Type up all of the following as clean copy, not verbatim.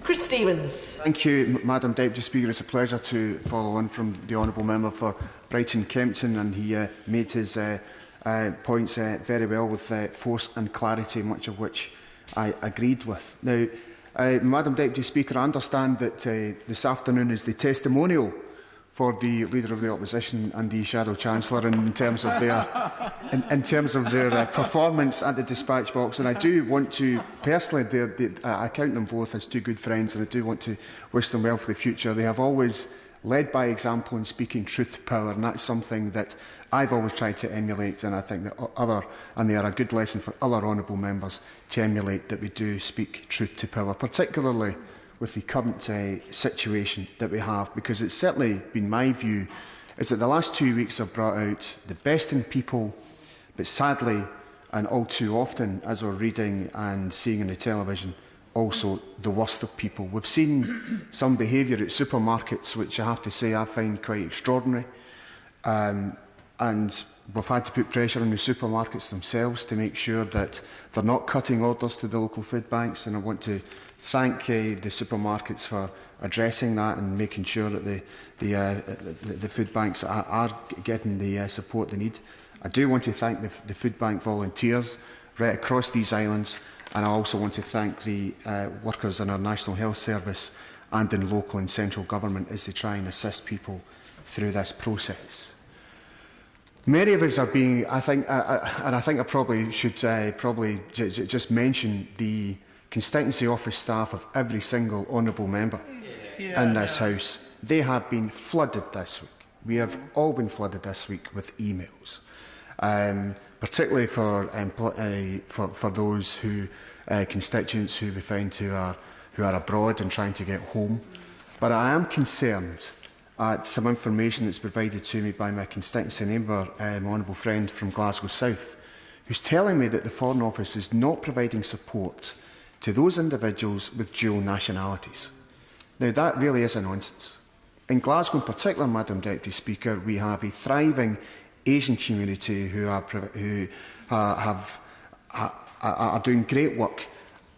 Chris Stevens. Thank you, Madam Deputy Speaker. It's a pleasure to follow on from the Honourable Member for Brighton Kempton, and he made his points very well with force and clarity, much of which I agreed with. Now, Madam Deputy Speaker, I understand that this afternoon is the testimonial for the Leader of the Opposition and the Shadow Chancellor in terms of their performance at the dispatch box, and I do want to personally, I count them both as two good friends, and I do want to wish them well for the future. They have always led by example in speaking truth to power, and that's something that I've always tried to emulate, and I think that they are a good lesson for other honourable members to emulate, that we do speak truth to power, particularly with the current situation that we have, because it's certainly been my view is that the last 2 weeks have brought out the best in people, but sadly, and all too often, as we're reading and seeing on the television, also the worst of people. We've seen some behaviour at supermarkets which I have to say I find quite extraordinary, and we've had to put pressure on the supermarkets themselves to make sure that they're not cutting orders to the local food banks, and I want to thank the supermarkets for addressing that and making sure that the food banks are getting the support they need. I do want to thank the food bank volunteers right across these islands, and I also want to thank the workers in our National Health Service and in local and central government as they try and assist people through this process. Many of us are being, I think I probably should just mention the constituency office staff of every single honourable member in this House. They have been flooded this week. We have all been flooded this week with emails, particularly for those constituents who we find who are abroad and trying to get home. But I am concerned at some information that's provided to me by my constituency neighbour, my honourable friend from Glasgow South, who's telling me that the Foreign Office is not providing support to those individuals with dual nationalities. Now, that really is a nonsense. In Glasgow in particular, Madam Deputy Speaker, we have a thriving Asian community who are doing great work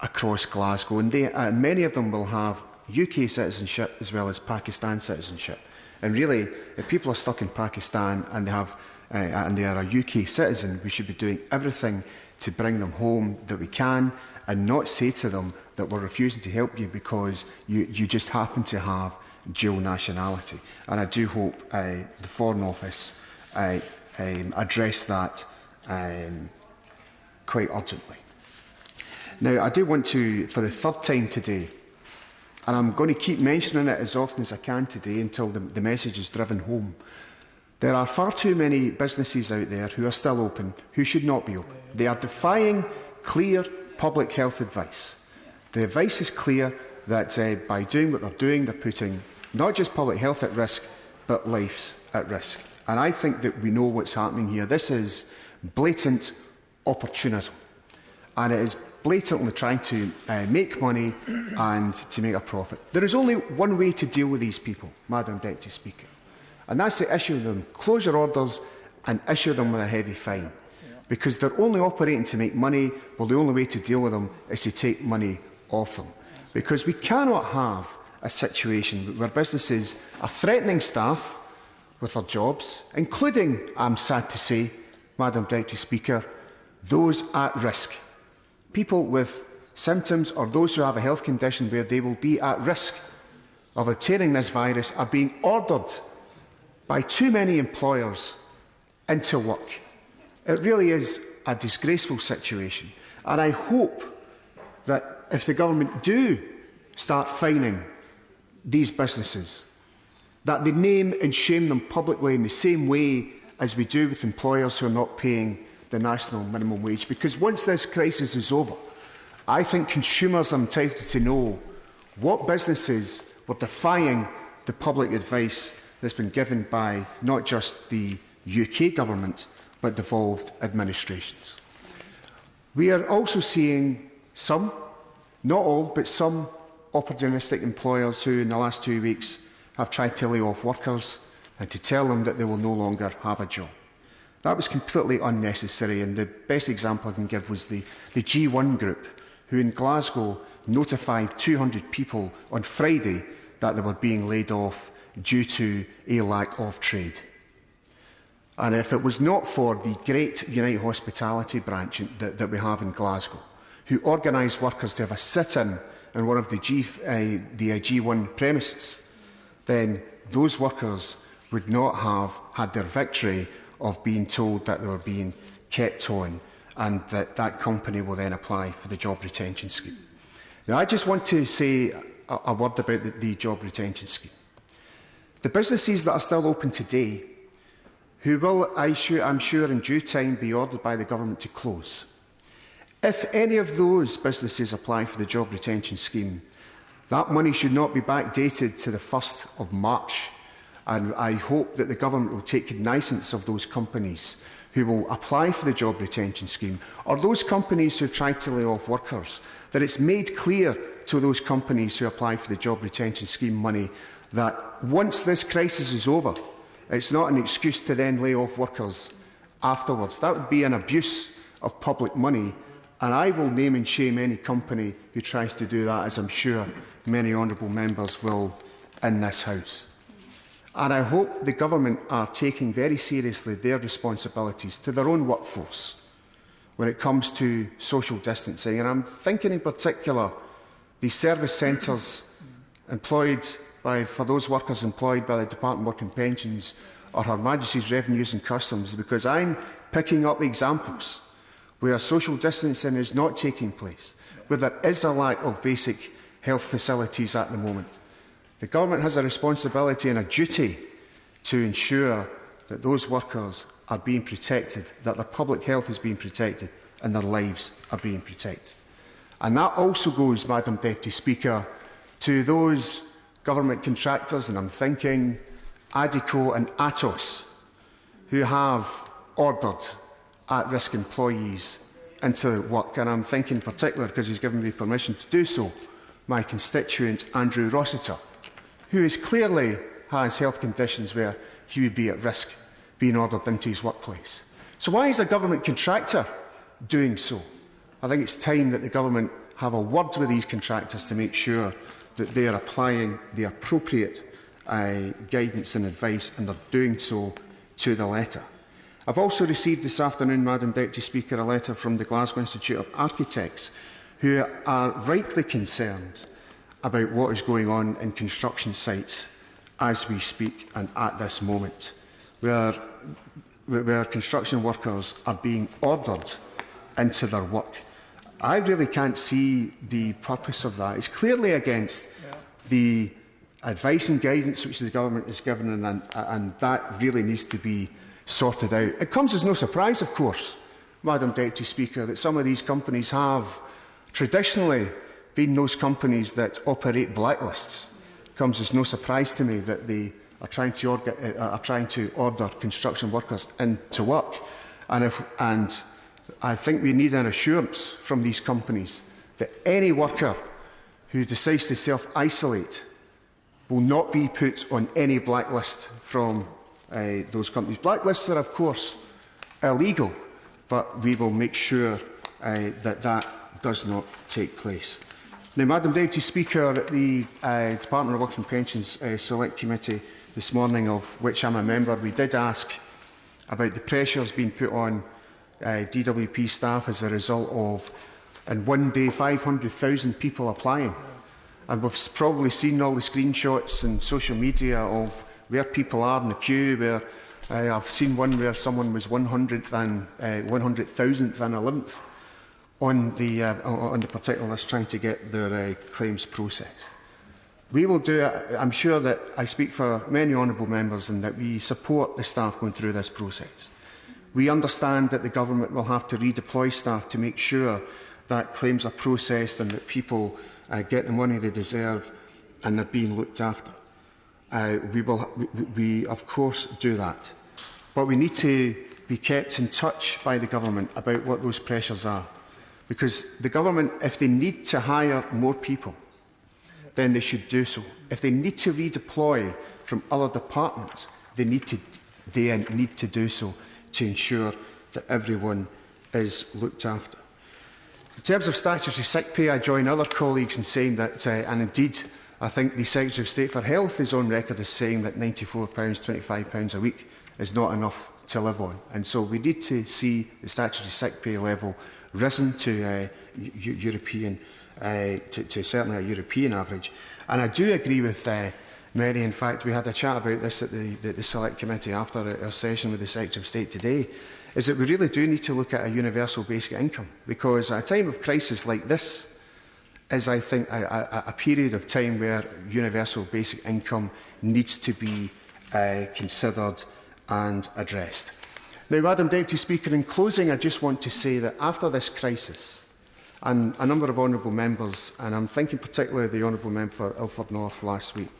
across Glasgow, and many of them will have UK citizenship as well as Pakistan citizenship. And really, if people are stuck in Pakistan and they are a UK citizen, we should be doing everything to bring them home that we can, and not say to them that we're refusing to help you because you just happen to have dual nationality. And I do hope the Foreign Office address that quite urgently. Now, I do want to, for the third time today, and I'm going to keep mentioning it as often as I can today until the message is driven home, there are far too many businesses out there who are still open who should not be open. They are defying clear public health advice. The advice is clear that by doing what they're doing, they're putting not just public health at risk, but lives at risk. And I think that we know what's happening here. This is blatant opportunism, and it is blatantly trying to make money and to make a profit. There is only one way to deal with these people, Madam Deputy Speaker, and that's to issue them closure orders and issue them with a heavy fine. Because they're only operating to make money, well, the only way to deal with them is to take money off them. Because we cannot have a situation where businesses are threatening staff with their jobs, including, I'm sad to say, Madam Deputy Speaker, those at risk. People with symptoms or those who have a health condition where they will be at risk of obtaining this virus are being ordered by too many employers into work. It really is a disgraceful situation, and I hope that if the government do start fining these businesses, that they name and shame them publicly in the same way as we do with employers who are not paying the national minimum wage. Because once this crisis is over, I think consumers are entitled to know what businesses were defying the public advice that's been given by not just the UK government, but devolved administrations. We are also seeing some, not all, but some opportunistic employers who in the last 2 weeks have tried to lay off workers and to tell them that they will no longer have a job. That was completely unnecessary, and the best example I can give was the G1 group, who in Glasgow notified 200 people on Friday that they were being laid off due to a lack of trade. And if it was not for the great Unite Hospitality branch that we have in Glasgow, who organised workers to have a sit-in in one of the G1 premises, then those workers would not have had their victory of being told that they were being kept on, and that company will then apply for the job retention scheme. Now, I just want to say a word about the job retention scheme. The businesses that are still open today, who will, I'm sure, in due time be ordered by the government to close, if any of those businesses apply for the job retention scheme, that money should not be backdated to the 1st of March. And I hope that the government will take cognizance of those companies who will apply for the job retention scheme, or those companies who have tried to lay off workers, that it's made clear to those companies who apply for the job retention scheme money that once this crisis is over, it's not an excuse to then lay off workers afterwards. That would be an abuse of public money, and I will name and shame any company who tries to do that, as I'm sure many honourable members will in this House. And I hope the government are taking very seriously their responsibilities to their own workforce when it comes to social distancing. And I'm thinking in particular the service centres for those workers employed by the Department of Work and Pensions or Her Majesty's Revenues and Customs, because I'm picking up examples where social distancing is not taking place, where there is a lack of basic health facilities at the moment. The government has a responsibility and a duty to ensure that those workers are being protected, that their public health is being protected and their lives are being protected. And that also goes, Madam Deputy Speaker, to those government contractors, and I'm thinking Adecco and Atos, who have ordered at-risk employees into work. And I'm thinking in particular, because he's given me permission to do so, my constituent Andrew Rossiter, who clearly has health conditions where he would be at risk being ordered into his workplace. So why is a government contractor doing so? I think it's time that the government have a word with these contractors to make sure that they are applying the appropriate guidance and advice, and are doing so to the letter. I've also received this afternoon, Madam Deputy Speaker, a letter from the Glasgow Institute of Architects, who are rightly concerned about what is going on in construction sites as we speak and at this moment, where construction workers are being ordered into their work. I really can't see the purpose of that. It's clearly against the advice and guidance which the government has given, and that really needs to be sorted out. It comes as no surprise, of course, Madam Deputy Speaker, that some of these companies have traditionally been those companies that operate blacklists. It comes as no surprise to me that they are trying to order construction workers into work. And I think we need an assurance from these companies that any worker who decides to self-isolate will not be put on any blacklist from those companies. Blacklists are, of course, illegal, but we will make sure that that does not take place. Now, Madam Deputy Speaker, the Department of Work and Pensions Select Committee this morning, of which I'm a member, we did ask about the pressures being put on DWP staff as a result of, in one day, 500,000 people applying. And we've probably seen all the screenshots and social media of where people are in the queue, where I've seen one where someone was 100th and 100,000th and 11th on the particular list, trying to get their claims processed. We will do it. I'm sure that I speak for many honourable members, and that we support the staff going through this process. We understand that the government will have to redeploy staff to make sure that claims are processed and that people get the money they deserve and they're being looked after. We of course do that. But we need to be kept in touch by the government about what those pressures are. Because the government, if they need to hire more people, then they should do so. If they need to redeploy from other departments, they need to do so to ensure that everyone is looked after. In terms of statutory sick pay, I join other colleagues in saying that, and indeed I think the Secretary of State for Health is on record as saying that £94, £25 a week is not enough to live on. And so we need to see the statutory sick pay level risen to European, to certainly a European average. And I do agree with Mary. In fact, we had a chat about this at the Select Committee after our session with the Secretary of State today, is that we really do need to look at a universal basic income, because at a time of crisis like this is, I think, a period of time where universal basic income needs to be considered and addressed. Now, Madam Deputy Speaker, in closing, I just want to say that after this crisis, and a number of honourable members, and I'm thinking particularly of the honourable member for Ilford North last week,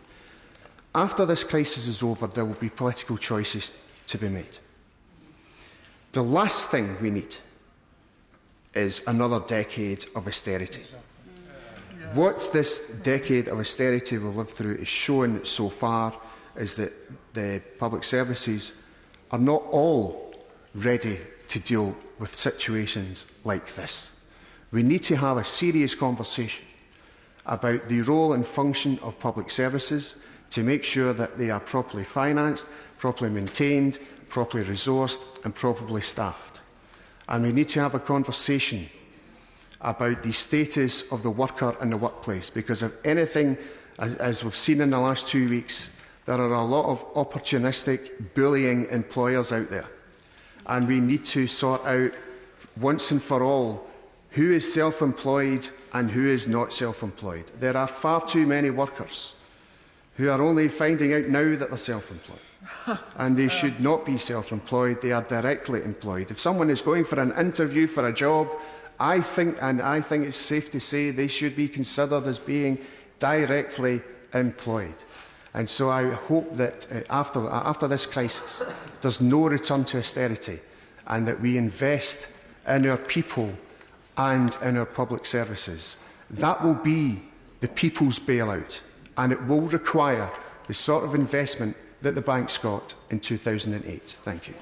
after this crisis is over, there will be political choices to be made. The last thing we need is another decade of austerity. What this decade of austerity will live through is shown so far is that the public services are not all ready to deal with situations like this. We need to have a serious conversation about the role and function of public services to make sure that they are properly financed, properly maintained, properly resourced and properly staffed. And we need to have a conversation about the status of the worker in the workplace, because if anything, as we've seen in the last 2 weeks, there are a lot of opportunistic, bullying employers out there. And we need to sort out, once and for all, who is self-employed and who is not self-employed. There are far too many workers who are only finding out now that they're self-employed. And they should not be self-employed, they are directly employed. If someone is going for an interview for a job, I think it's safe to say they should be considered as being directly employed. And so I hope that after this crisis, there's no return to austerity, and that we invest in our people and in our public services. That will be the people's bailout, and it will require the sort of investment that the banks got in 2008. Thank you.